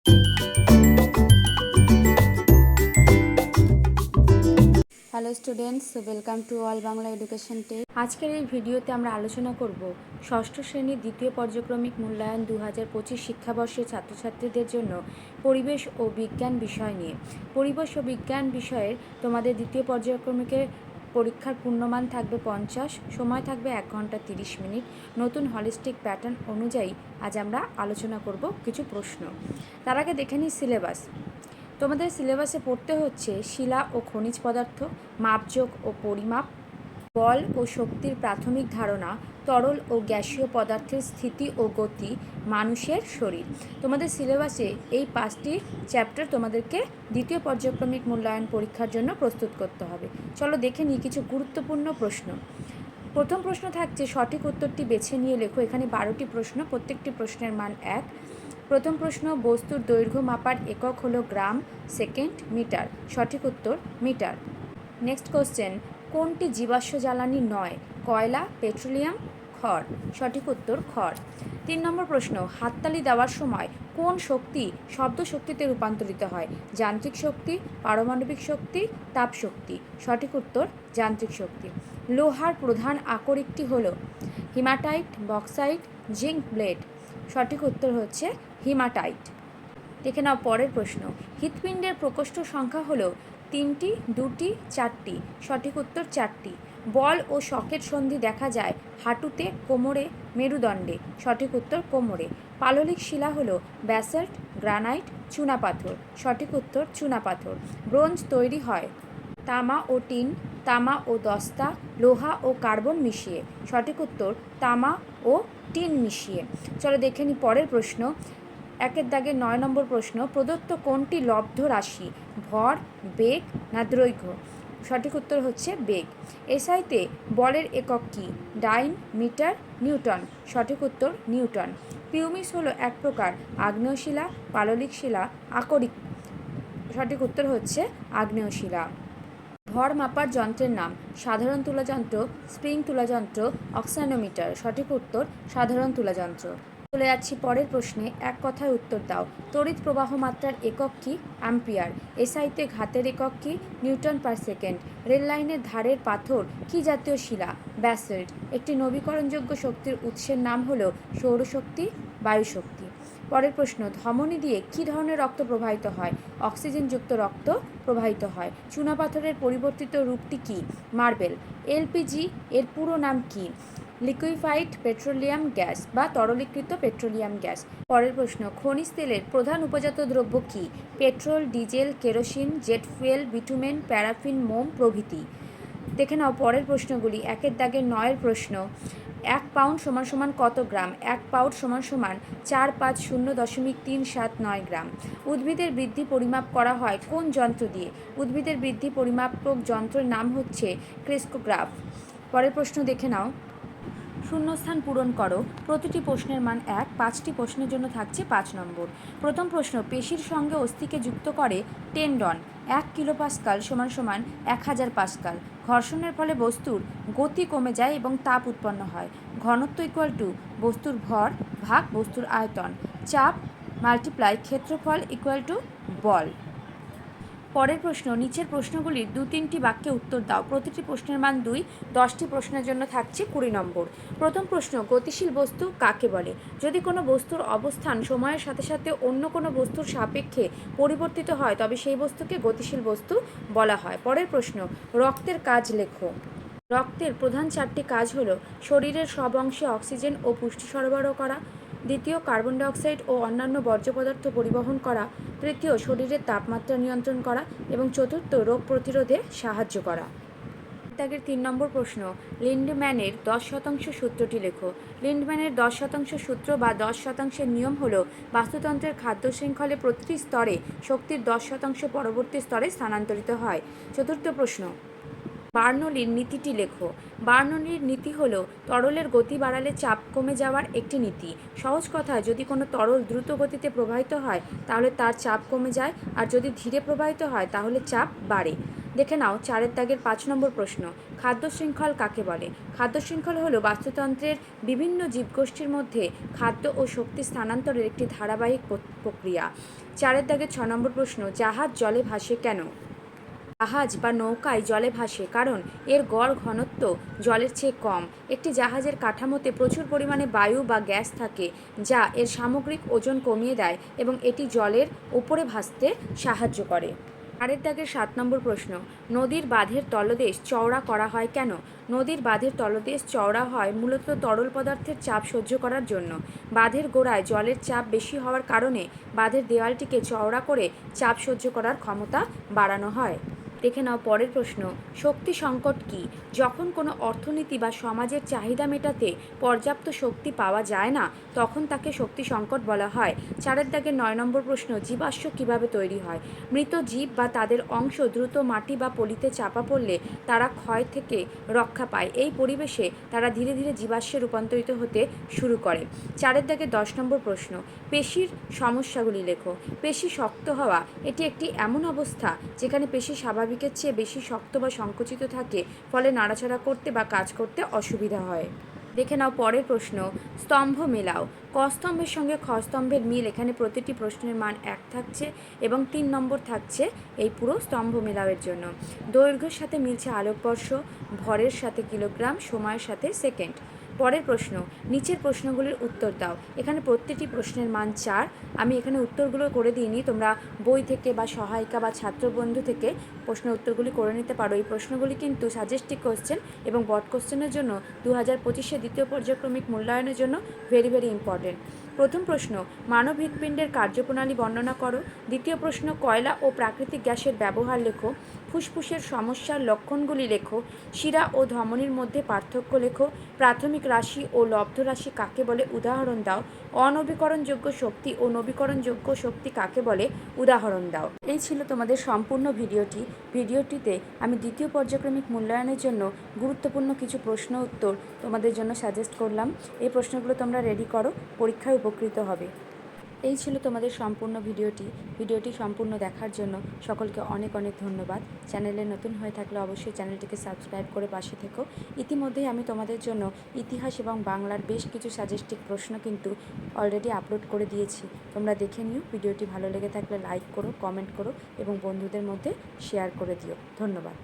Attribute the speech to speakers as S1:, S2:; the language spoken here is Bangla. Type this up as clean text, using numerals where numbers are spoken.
S1: Hello students, welcome to all Bangla education tech. আজকের এই ভিডিওতে আমরা আলোচনা করব ষষ্ঠ শ্রেণীর দ্বিতীয় পর্যায়ক্রমিক মূল্যায়ন 2025 শিক্ষাবর্ষের ছাত্রছাত্রীদের জন্য পরিবেশ ও বিজ্ঞান বিষয় নিয়ে। পরিবেশ ও বিজ্ঞান বিষয়ের তোমাদের দ্বিতীয় পর্যায়ক্রমিকের পরীক্ষার পূর্ণমান থাকবে 50, সময় থাকবে 1 ঘন্টা 30 মিনিট। নতুন হলিস্টিক প্যাটার্ন অনুযায়ী আজ আমরা আলোচনা করব কিছু প্রশ্ন। তার আগে দেখে নিই সিলেবাস। তোমাদের সিলেবাসে পড়তে হচ্ছে শিলা ও খনিজ পদার্থ, মাপযোগ ও পরিমাপ, বল ও শক্তির প্রাথমিক ধারণা, তরল ও গ্যাসীয় পদার্থের স্থিতি ও গতি, মানুষের শরীর। তোমাদের সিলেবাসে এই 5টি চ্যাপ্টার তোমাদেরকে দ্বিতীয় পর্যায়ক্রমিক মূল্যায়ন পরীক্ষার জন্য প্রস্তুত করতে হবে। চলো দেখে নিই কিছু গুরুত্বপূর্ণ প্রশ্ন। প্রথম প্রশ্ন থাকছে সঠিক উত্তরটি বেছে নিয়ে লেখো। এখানে 12টি প্রশ্ন, প্রত্যেকটি প্রশ্নের মান 1। প্রথম প্রশ্ন, বস্তুর দৈর্ঘ্য মাপার একক হলো গ্রাম, সেকেন্ড, মিটার। সঠিক উত্তর মিটার। নেক্সট কোশ্চেন, কোনটি জীবাশ্ম জ্বালানি নয়? কয়লা, পেট্রোলিয়াম, খড়। সঠিক উত্তর খড়। 3 নম্বর প্রশ্ন, হাততালি দেওয়ার সময় কোন শক্তি শব্দ শক্তিতে রূপান্তরিত হয়? যান্ত্রিক শক্তি, পারমাণবিক শক্তি, তাপ শক্তি। সঠিক উত্তর যান্ত্রিক শক্তি। লোহার প্রধান আকরিকটি হল হিমাটাইট, বক্সাইট, জিঙ্ক ব্লেড। সঠিক উত্তর হচ্ছে হিমাটাইট। দেখে নাও পরের প্রশ্ন, হৃৎপিণ্ডের প্রকোষ্ঠ সংখ্যা হলো 3টি, 2টি, 4টি। সঠিক উত্তর 4টি। বল ও সকেট সন্ধি দেখা যায় হাঁটুতে, কোমরে, মেরুদণ্ডে। সঠিক উত্তর কোমরে। পাললিক শিলা হলো ব্যাসল্ট, গ্রানাইট, চুনাপাথর। সঠিক উত্তর চুনাপাথর। ব্রোঞ্জ তৈরি হয় তামা ও টিন, তামা ও দস্তা, লোহা ও কার্বন মিশিয়ে। সঠিক উত্তর তামা ও টিন মিশিয়ে। চলো দেখে নিই পরের প্রশ্ন। 1 দাগের 9 নম্বর প্রশ্ন, প্রদত্ত কোনটি লব্ধ রাশি? ভর, বেগ না দৈর্ঘ্য? সঠিক উত্তর হচ্ছে বেগ। এসআইতে বলের একক কি? ডাইন, মিটার, নিউটন। সঠিক উত্তর নিউটন। পিউমিস হলো এক প্রকার আগ্নেয় শিলা, পাললিক শিলা, আকরিক। সঠিক উত্তর হচ্ছে আগ্নেয় শিলা। ভর মাপার যন্ত্রের নাম? সাধারণ তুলাযন্ত্র, স্প্রিং তুলাযন্ত্র, অক্সানোমিটার। সঠিক উত্তর সাধারণ তুলাযন্ত্র। চলে যাচ্ছি পরের প্রশ্নে, এক কথায় উত্তর দাও। তড়িৎ প্রবাহ মাত্রার একক কি? অ্যাম্পিয়ার। এসআইতে ঘাতের একক কি? Newton per second. রেল লাইনের ধারের পাথর কি জাতীয় শিলা? ব্যাসল্ট। একটি নবীকরণযোগ্য শক্তির উৎসের নাম হলো সৌরশক্তি, বায়ুশক্তি। পরের প্রশ্ন, ধমনী দিয়ে কী ধরনের রক্ত প্রবাহিত হয়? অক্সিজেনযুক্ত রক্ত প্রবাহিত হয়। চুনাপাথরের পরিবর্তিত রূপটি কি? মার্বেল। এলপিজি এর পুরো নাম কি? লিকুইফাইড পেট্রোলিয়াম গ্যাস বা তরলীকৃত পেট্রোলিয়াম গ্যাস। পরের প্রশ্ন, খনিজ তেলের প্রধান উপজাত দ্রব্য কি? Petrol, diesel, kerosene, jet fuel, bitumen, paraffin, মোম প্রভৃতি। দেখে নাও পরের প্রশ্নগুলি। 1 দাগের 9 প্রশ্ন, 1 পাউন্ড সমান সমান কত গ্রাম? 1 পাউন্ড সমান সমান 450.379 গ্রাম। উদ্ভিদের বৃদ্ধি পরিমাপ করা হয় কোন যন্ত্র দিয়ে? উদ্ভিদের বৃদ্ধি পরিমাপক যন্ত্রের নাম হচ্ছে ক্রেস্কোগ্রাফ। পরের প্রশ্ন দেখে নাও। শূন্যস্থান পূরণ করো। প্রতিটি প্রশ্নের মান 1, 5টি প্রশ্নের জন্য থাকছে 5 নম্বর। প্রথম প্রশ্ন, পেশির সঙ্গে অস্থিকে যুক্ত করে টেন্ডন। 1 কিলোপাস্কাল সমান সমান 1000 পাস্কাল। ঘর্ষণের ফলে বস্তুর গতি কমে যায় এবং তাপ উৎপন্ন হয়। ঘনত্ব ইকুয়াল টু বস্তুর ভর ভাগ বস্তুর আয়তন। চাপ মাল্টিপ্লাই ক্ষেত্রফল ইকুয়াল টু বল। পরের প্রশ্ন, নিচের প্রশ্নগুলির 2-3টি বাক্যে উত্তর দাও। প্রতিটি প্রশ্নের মান 2, 10টি প্রশ্নের জন্য থাকছে 20 নম্বর। প্রথম প্রশ্ন, গতিশীল বস্তু কাকে বলে? যদি কোনো বস্তুর অবস্থান সময়ের সাথে সাথে অন্য কোনো বস্তুর সাপেক্ষে পরিবর্তিত হয় তবে সেই বস্তুকে গতিশীল বস্তু বলা হয়। পরের প্রশ্ন, রক্তের কাজ লেখো। রক্তের প্রধান 4টি কাজ হলো শরীরের সব অংশে অক্সিজেন ও পুষ্টি সরবরাহ করা, দ্বিতীয় কার্বন ডাইঅক্সাইড ও অন্যান্য বর্জ্য পদার্থ পরিবহন করা, তৃতীয় শরীরের তাপমাত্রা নিয়ন্ত্রণ করা এবং চতুর্থ রোগ প্রতিরোধে সাহায্য করা। দাগের 3 নম্বর প্রশ্ন, লিন্ডম্যানের 10% সূত্রটি লেখো। লিন্ডম্যানের 10% সূত্র বা 10%-এর নিয়ম হলো বাস্তুতন্ত্রের খাদ্য শৃঙ্খলে প্রতিটি স্তরে শক্তির 10% পরবর্তী স্তরে স্থানান্তরিত হয়। চতুর্থ প্রশ্ন, বার্নৌলির নীতিটি লেখো। বার্নৌলির নীতি হলো তরলের গতি বাড়ালে চাপ কমে যাওয়ার একটি নীতি। সহজ কথায়, যদি কোনো তরল দ্রুত গতিতে প্রবাহিত হয় তাহলে তার চাপ কমে যায়, আর যদি ধীরে প্রবাহিত হয় তাহলে চাপ বাড়ে। দেখে নাও 4 দাগের 5 নম্বর প্রশ্ন, খাদ্য শৃঙ্খল কাকে বলে? খাদ্য শৃঙ্খল হলো বাস্তুতন্ত্রের বিভিন্ন জীবগোষ্ঠীর মধ্যে খাদ্য ও শক্তি স্থানান্তরের একটি ধারাবাহিক প্রক্রিয়া। 4 দাগের 6 নম্বর প্রশ্ন, জাহাজ জলে ভাসে কেন? জাহাজ বা নৌকায় জলে ভাসে কারণ এর গড় ঘনত্ব জলের চেয়ে কম। একটি জাহাজের কাঠামোতে প্রচুর পরিমাণে বায়ু বা গ্যাস থাকে যা এর সামগ্রিক ওজন কমিয়ে দেয় এবং এটি জলের উপরে ভাসতে সাহায্য করে। 4 দাগের 7 নম্বর প্রশ্ন, নদীর বাঁধের তলদেশ চওড়া করা হয় কেন? নদীর বাঁধের তলদেশ চওড়া হয় মূলত তরল পদার্থের চাপ সহ্য করার জন্য। বাঁধের গোড়ায় জলের চাপ বেশি হওয়ার কারণে বাঁধের দেওয়ালটিকে চওড়া করে চাপ সহ্য করার ক্ষমতা বাড়ানো হয়। দেখে নাও পরের প্রশ্ন, শক্তি সংকট কী? যখন কোনো অর্থনীতি বা সমাজের চাহিদা মেটাতে পর্যাপ্ত শক্তি পাওয়া যায় না তখন তাকে শক্তি সংকট বলা হয়। 4 দাগের 9 নম্বর প্রশ্ন, জীবাশ্ম কিভাবে তৈরি হয়? মৃত জীব বা তাদের অংশ দ্রুত মাটি বা পলিতে চাপা পড়লে তারা ক্ষয় থেকে রক্ষা পায়। এই পরিবেশে তারা ধীরে ধীরে জীবাশ্মে রূপান্তরিত হতে শুরু করে। 4 দাগের 10 নম্বর প্রশ্ন, পেশির সমস্যাগুলি লেখো। পেশি শক্ত হওয়া এটি একটি এমন অবস্থা যেখানে পেশি স্বাভাবিকের চেয়ে বেশি শক্ত বা সংকুচিত থাকে, ফলে নাড়াচাড়া করতে বা কাজ করতে অসুবিধা হয়। দেখে নাও পরের প্রশ্ন, স্তম্ভ মেলাও। ক স্তম্ভের সঙ্গে খ স্তম্ভের মিল। এখানে প্রতিটি প্রশ্নের মান 1 থাকছে এবং 3 নম্বর থাকছে এই পুরো স্তম্ভ মেলাওয়ের জন্য। দৈর্ঘ্যের সাথে মিলছে আলোকবর্ষ, ভরের সাথে কিলোগ্রাম, সময়ের সাথে সেকেন্ড। পরের প্রশ্ন, নিচের প্রশ্নগুলির উত্তর দাও। এখানে প্রত্যেকটি প্রশ্নের মান 4। আমি এখানে উত্তরগুলো করে দিইনি, তোমরা বই থেকে বা সহায়িকা বা ছাত্রবন্ধু থেকে প্রশ্নের উত্তরগুলি করে নিতে পারো। এই প্রশ্নগুলি কিন্তু সাজেস্টিভ কোশ্চেন এবং বট কোশ্চেনের জন্য 2025 দ্বিতীয় পর্যায়ক্রমিক মূল্যায়নের জন্য ভেরি ভেরি ইম্পর্টেন্ট। প্রথম প্রশ্ন, মানব হৃৎপিণ্ডের কার্যপ্রণালী বর্ণনা করো। দ্বিতীয় প্রশ্ন, কয়লা ও প্রাকৃতিক গ্যাসের ব্যবহার লেখো। ফুসফুসের সমস্যার লক্ষণগুলি লেখো। শিরা ও ধমনীর মধ্যে পার্থক্য লেখো। প্রাথমিক রাশি ও লব্ধ রাশি কাকে বলে উদাহরণ দাও। অনবীকরণযোগ্য শক্তি ও নবীকরণযোগ্য শক্তি কাকে বলে উদাহরণ দাও। এই ছিল তোমাদের সম্পূর্ণ ভিডিওটিতে আমি দ্বিতীয় পর্যায়ক্রমিক মূল্যায়নের জন্য গুরুত্বপূর্ণ কিছু প্রশ্ন উত্তর তোমাদের জন্য সাজেস্ট করলাম। এই প্রশ্নগুলো তোমরা রেডি করো, পরীক্ষায় উপকৃত হবে। এই ছিল তোমাদের সম্পূর্ণ ভিডিওটি সম্পূর্ণ দেখার জন্য সকলকে অনেক অনেক ধন্যবাদ। চ্যানেলে নতুন হয়ে থাকলে অবশ্যই চ্যানেলটিকে সাবস্ক্রাইব করে পাশে থেকো। ইতিমধ্যেই আমি তোমাদের জন্য ইতিহাস এবং বাংলার বেশ কিছু সাজেস্টিভ প্রশ্ন কিন্তু অলরেডি আপলোড করে দিয়েছি, তোমরা দেখে নিও। ভিডিওটি ভালো লেগে থাকলে লাইক করো, কমেন্ট করো এবং বন্ধুদের মধ্যে শেয়ার করে দিও। ধন্যবাদ।